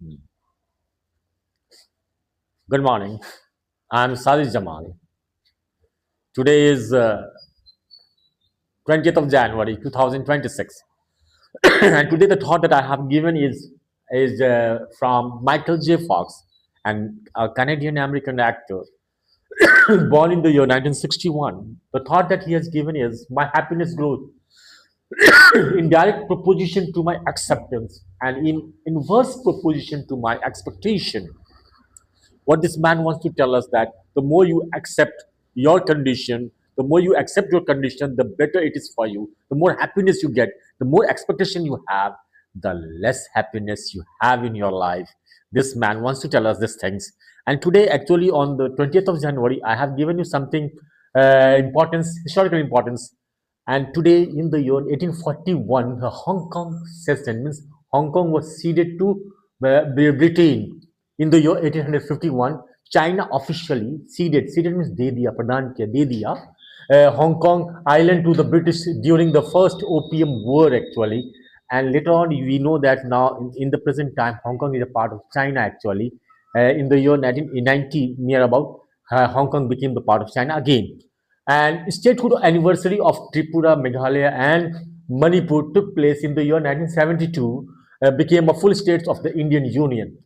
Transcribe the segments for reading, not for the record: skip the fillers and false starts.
Hmm. Good morning. I'm Sadiq Jamal. Today is 20th of January 2026. And today the thought that I have given is from Michael J. Fox, and a Canadian American actor born in the year 1961. The thought that he has given is my happiness grows in direct proposition to my acceptance and in inverse proposition to my expectation. What this man wants to tell us that the more you accept your condition, the more you accept your condition, the better it is for you. The more happiness you get, the more expectation you have, the less happiness you have in your life. This man wants to tell us these things. And today, actually, on the 20th of January, I have given you something importance, historical importance. And today, in the year 1841, the Hong Kong cession means Hong Kong was ceded to Britain. In the year 1851, China officially ceded means दे दिया प्रदान किया दे दिया Hong Kong island to the British during the first Opium War actually, and later on we know that now in the present time Hong Kong is a part of China actually. In the year 1990 near about, Hong Kong became the part of China again, and statehood anniversary of Tripura, Meghalaya, and Manipur took place in the year 1972. Became a full states of the Indian Union.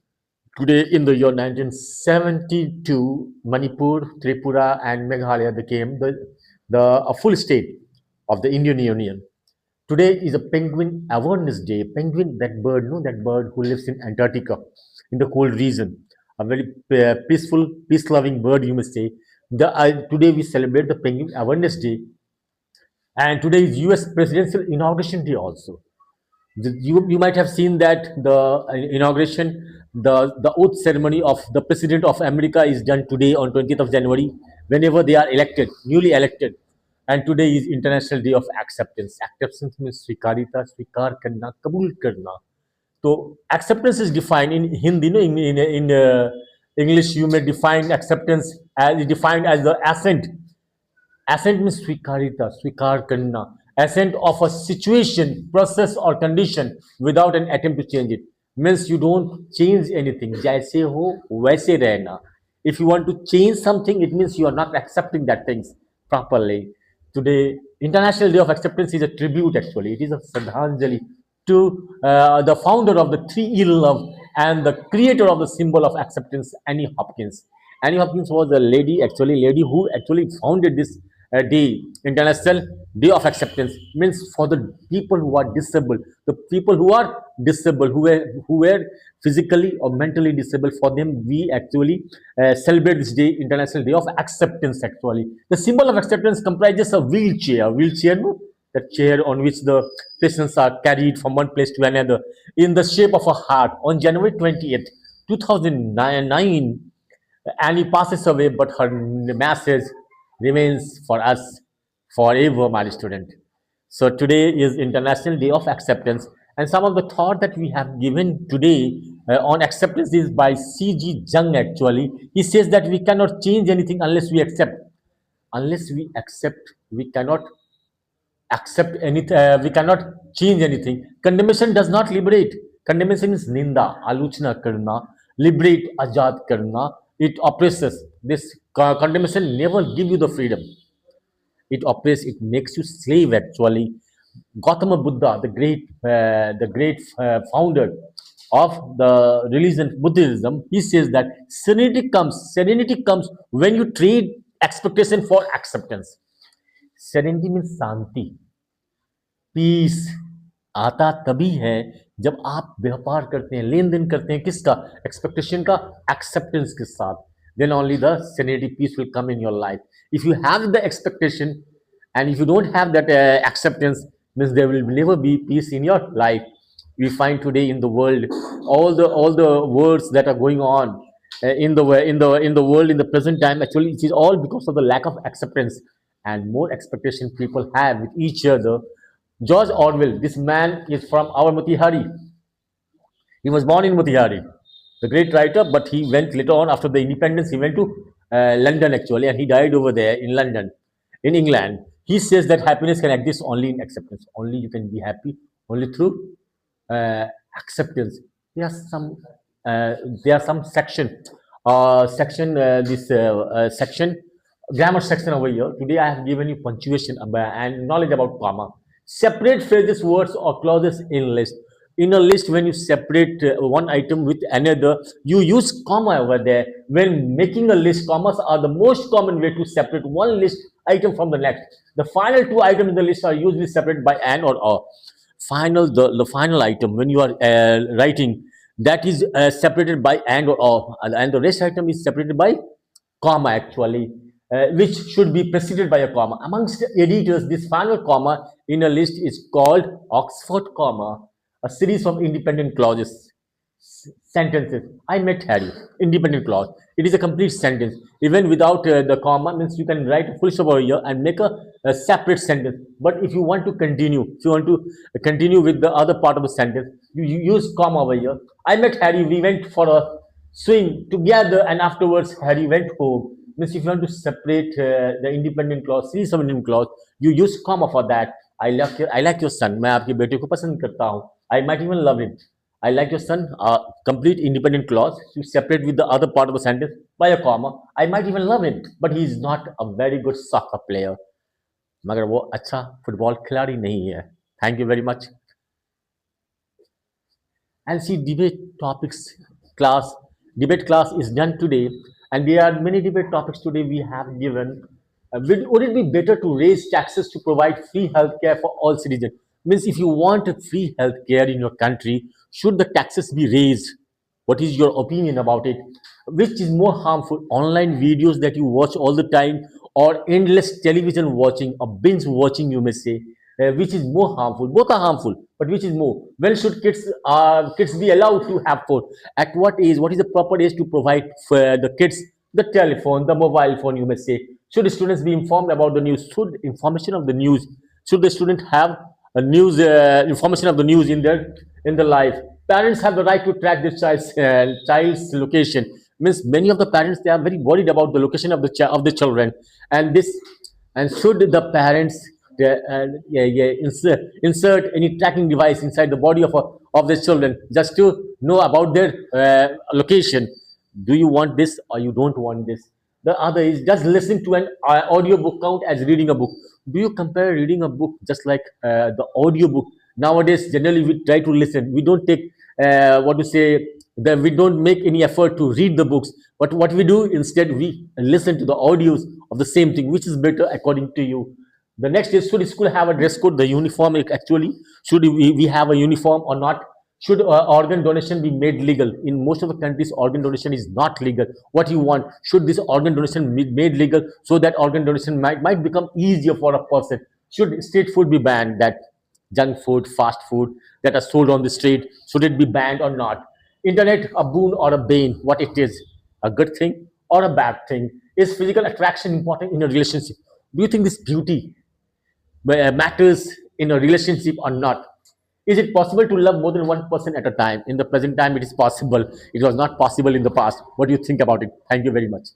Today, in the year 1972, Manipur, Tripura, and Meghalaya became the a full state of the Indian Union. Today is a Penguin Awareness Day. Penguin, that bird, no, that bird who lives in Antarctica, in the cold region, a very peaceful, peace-loving bird, you must say. Today we celebrate the Penguin Awareness Day, and today is U.S. Presidential Inauguration Day also. You might have seen that the inauguration, the oath ceremony of the president of America is done today on 20th of January, whenever they are elected, newly elected. And today is International Day of Acceptance. Acceptance means स्वीकारिता, स्वीकार करना, कबूल करना. So acceptance is defined in Hindi, no, in English you may define acceptance as defined as the assent. Assent means स्वीकारिता, स्वीकार करना. Assent of a situation, process or condition without an attempt to change it. Means you don't change anything. जैसे हो वैसे रहना. If you want to change something, it means you are not accepting that things properly. Today, International Day of Acceptance is a tribute actually. It is a Shraddhanjali to the founder of the Three E Love and the creator of the symbol of acceptance, Annie Hopkins. Annie Hopkins was a lady, actually, lady who actually founded this day, International Day of Acceptance, means for the people who are disabled, the people who are disabled, who were physically or mentally disabled. For them, we actually celebrate this day, International Day of Acceptance. Actually, the symbol of acceptance comprises a wheelchair, no? The chair on which the patients are carried from one place to another, in the shape of a heart. On January 20th, 2009, Annie passes away, but her message remains for us forever, my student. So today is International Day of Acceptance, and some of the thought that we have given today on acceptance is by C.G. Jung. Actually, he says that we cannot change anything unless we accept. Unless we accept, we cannot accept anything. We cannot change anything. Condemnation does not liberate. Condemnation is ninda, aluchna karna, liberate, ajad karna. It oppresses. This condemnation never give you the freedom. It oppresses. It makes you slave. Actually, Gautama Buddha, the great founder of the religion Buddhism, he says that serenity comes. Serenity comes when you trade expectation for acceptance. Serenity means शांति, peace आता तभी है जब आप व्यापार करते हैं, लेन then करते हैं, किसका? एक्सपेक्टेशन का, एक्सेप्टेंस के साथ. Then only the serenity peace will come in your life. If you have the expectation and if you don't have that acceptance, means there will never be peace in your life. We find today in the world all the wars that are going on in the world in the present time. Actually, it is all because of the lack of acceptance and more expectation people have with each other. George Orwell, this man is from our Motihari. He was born in Motihari, the great writer, but he went later on after the independence. He went to London actually, and he died over there in London, in England. He says that happiness can exist only in acceptance. Only you can be happy only through uh, acceptance. There are some. uh, there are some section grammar section over here. Today I have given you punctuation and knowledge about comma. Separate phrases, words, or clauses in list. In a list, when you separate one item with another, you use comma over there. When making a list, commas are the most common way to separate one list item from the next. The final two items in the list are usually separated by an or a. The final item when you are writing, that is separated by and or and the rest item is separated by comma actually, which should be preceded by a comma. Amongst editors, this final comma in a list is called Oxford comma, a series of independent clauses, sentences. I met Harry. Independent clause. It is a complete sentence. Even without the comma, means you can write a full stop over here and make a separate sentence. But if you want to continue, if you want to continue with the other part of the sentence, you use comma over here. I met Harry. We went for a swing together, and afterwards Harry went home. Means if you want to separate the independent clause, series of independent clause, you use comma for that. I like your son. मैं आपके बेटे को पसंद करता हूँ. I might even love him. I like your son. Complete independent clause to separate with the other part of the sentence by a comma. I might even love him, but he is not a very good soccer player. मगर वो अच्छा football खिलाड़ी नहीं है. Thank you very much. And see, debate class is done today, and there are many debate topics today we have given. Would it be better to raise taxes to provide free healthcare for all citizens? Means if you want a free healthcare in your country, should the taxes be raised? What is your opinion about it? Which is more harmful, online videos that you watch all the time, or endless television watching, or binge watching, you may say? Which is more harmful? Both are harmful, but which is more? When should kids be allowed to have phone? At what age? What is the proper age to provide for the kids the telephone, the mobile phone, you may say? Should the students be informed about the news? Should information of the news? Should the student have a news information of the news in their life? Parents have the right to track their child's location. Means many of the parents, they are very worried about the location of the children, and this and should the parents insert any tracking device inside the body of the children just to know about their location? Do you want this or you don't want this? The other is just listening to an audio book count as reading a book. Do you compare reading a book just like the audio book? Nowadays, generally we try to listen. We don't take what to say. We don't make any effort to read the books. But what we do instead, we listen to the audios of the same thing. Which is better according to you? The next is, should school have a dress code? The uniform actually, should we have a uniform or not? Should organ donation be made legal? In most of the countries, organ donation is not legal. What you want? Should this organ donation be made legal so that organ donation might become easier for a person? Should street food be banned? That junk food, fast food that are sold on the street, should it be banned or not? Internet, a boon or a bane? What it is? A good thing or a bad thing? Is physical attraction important in a relationship? Do you think this beauty matters in a relationship or not? Is it possible to love more than one person at a time? In the present time, it is possible. It was not possible in the past. What do you think about it? Thank you very much.